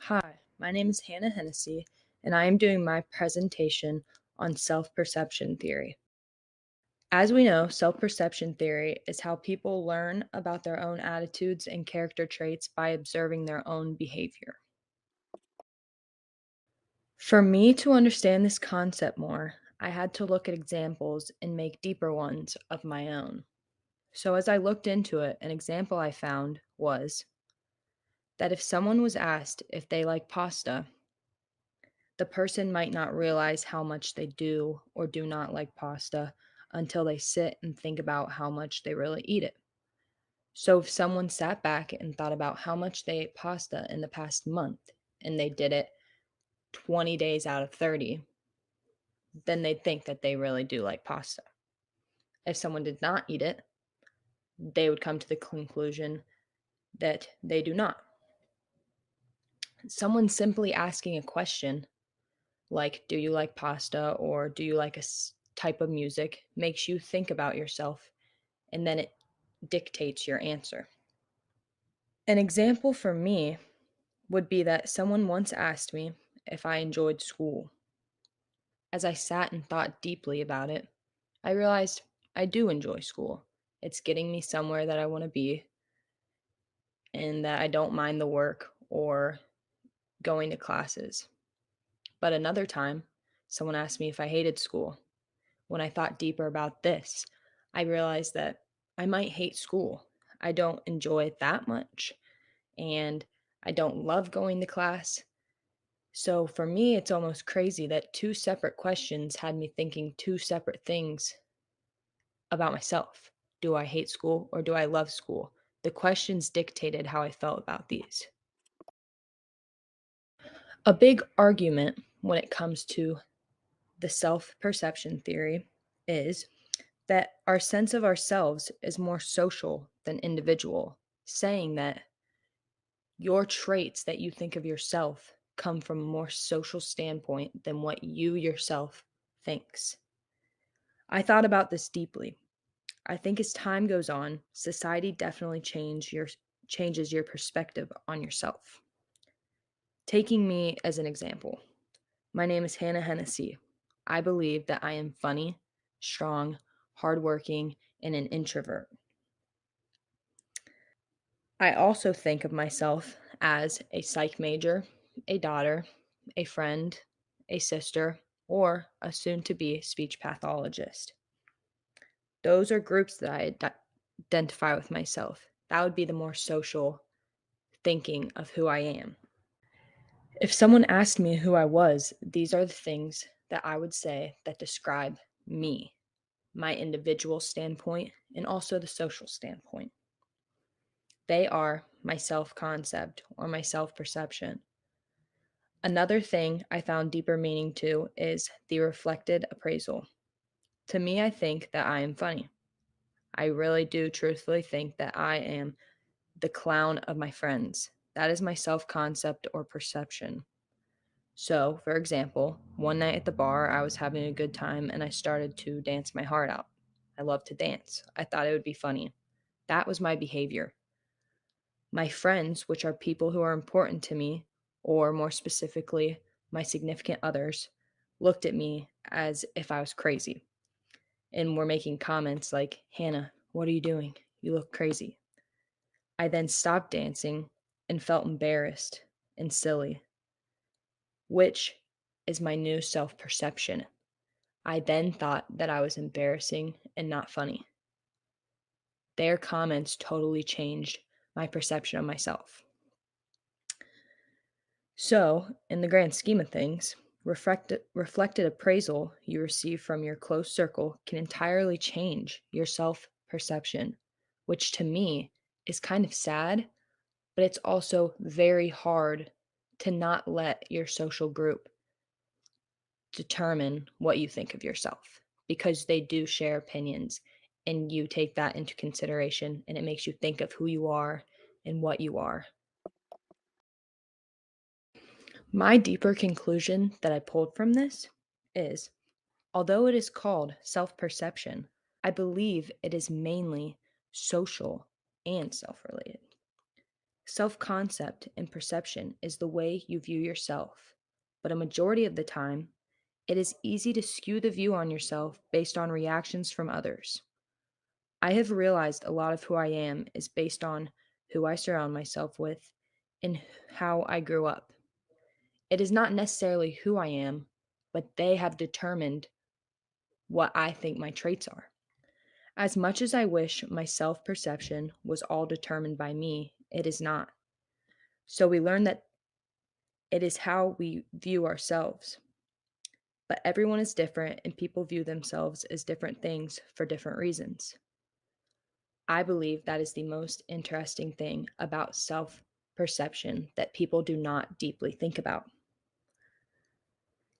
Hi, my name is Hannah Hennessy, and I am doing my presentation on self perception theory. As we know, self perception theory is how people learn about their own attitudes and character traits by observing their own behavior. For me to understand this concept more, I had to look at examples and make deeper ones of my own. So, as I looked into it, an example I found was that if someone was asked if they like pasta, the person might not realize how much they do or do not like pasta until they sit and think about how much they really eat it. So, if someone sat back and thought about how much they ate pasta in the past month and they did it 20 days out of 30, then they'd think that they really do like pasta. If someone did not eat it, they would come to the conclusion that they do not. Someone simply asking a question like, do you like pasta or do you like a type of music, makes you think about yourself and then it dictates your answer. An example for me would be that someone once asked me if I enjoyed school. As I sat and thought deeply about it, I realized I do enjoy school. It's getting me somewhere that I want to be and that I don't mind the work or going to classes. But another time, someone asked me if I hated school. When I thought deeper about this, I realized that I might hate school. I don't enjoy it that much, and I don't love going to class. So for me, it's almost crazy that two separate questions had me thinking two separate things about myself. Do I hate school or do I love school? The questions dictated how I felt about these. A big argument when it comes to the self perception theory is that our sense of ourselves is more social than individual, saying that your traits that you think of yourself come from a more social standpoint than what you yourself thinks. I thought about this deeply. I think as time goes on, society definitely changes your perspective on yourself. Taking me as an example, my name is Hannah Hennessy. I believe that I am funny, strong, hardworking, and an introvert. I also think of myself as a psych major, a daughter, a friend, a sister, or a soon to be speech pathologist. Those are groups that identify with myself. That would be the more social thinking of who I am. If someone asked me who I was, these are the things that I would say that describe me, my individual standpoint, and also the social standpoint. They are my self concept or my self perception. Another thing I found deeper meaning to is the reflected appraisal. To me, I think that I am funny. I really do truthfully think that I am the clown of my friends. That is my self concept or perception. So, for example, one night at the bar, I was having a good time and I started to dance my heart out. I love to dance. I thought it would be funny. That was my behavior. My friends, which are people who are important to me, or more specifically, my significant others, looked at me as if I was crazy and were making comments like, Hannah, what are you doing? You look crazy. I then stopped dancing and felt embarrassed and silly, which is my new self perception. I then thought that I was embarrassing and not funny. Their comments totally changed my perception of myself. So, in the grand scheme of things, reflected appraisal you receive from your close circle can entirely change your self perception, which to me is kind of sad, but it's also very hard to not let your social group determine what you think of yourself because they do share opinions and you take that into consideration and it makes you think of who you are and what you are. My deeper conclusion that I pulled from this is although it is called self perception, I believe it is mainly social and self related. Self concept and perception is the way you view yourself, but a majority of the time, it is easy to skew the view on yourself based on reactions from others. I have realized a lot of who I am is based on who I surround myself with and how I grew up. It is not necessarily who I am, but they have determined what I think my traits are. As much as I wish my self perception was all determined by me, it is not. So we learn that it is how we view ourselves. But everyone is different, and people view themselves as different things for different reasons. I believe that is the most interesting thing about self perception that people do not deeply think about.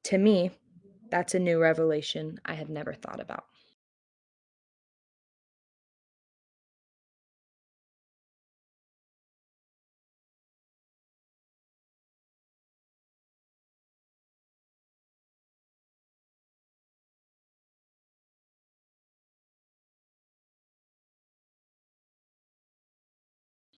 To me, that's a new revelation I had never thought about.